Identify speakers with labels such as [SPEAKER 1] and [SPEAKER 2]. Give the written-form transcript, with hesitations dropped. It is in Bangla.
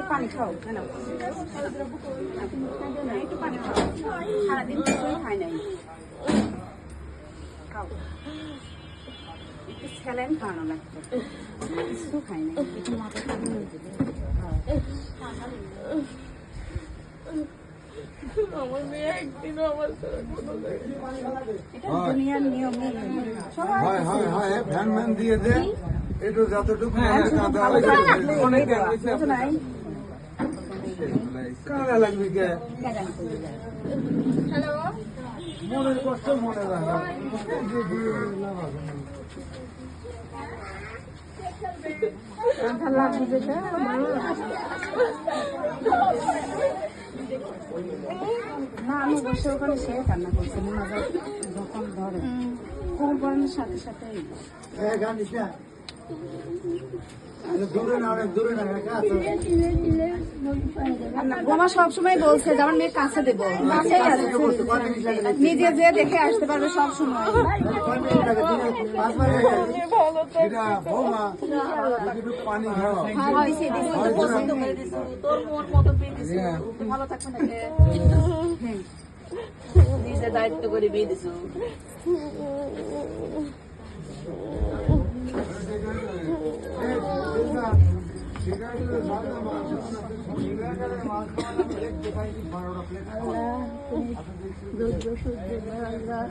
[SPEAKER 1] পানি খাও কেন একটু পানি খাও সারাদিন কিছুই খাই নাই খাও একটু স্যালাইন খাওয়ানো লাগবে কিছু খাই নাই একটু মাথা
[SPEAKER 2] আমার মেয়ে একদিনও আমার সাথে কোনো
[SPEAKER 1] এটা দুনিয়ার নিয়ম
[SPEAKER 3] হয় হয় হয় ফ্যান ম্যান দিয়ে দে একটু যতটুকু কারা লাগবে কে মনের কষ্ট মনে রাখা
[SPEAKER 1] না আমি বসে ওখানে সে কান্না করছে মনে হয় যখন ধরে কোন পড়ানোর সাথে সাথে বোমা সবসময় বলছে যে আমার মেয়ের কাছে দেবো নিজে যে দেখে আসতে পারবে সবসময়
[SPEAKER 3] পানি খাওয়া
[SPEAKER 2] তোর মন মতো ভালো থাকবে না নিজে দায়িত্ব করে বিয়ে দিছো
[SPEAKER 1] আল্লাহ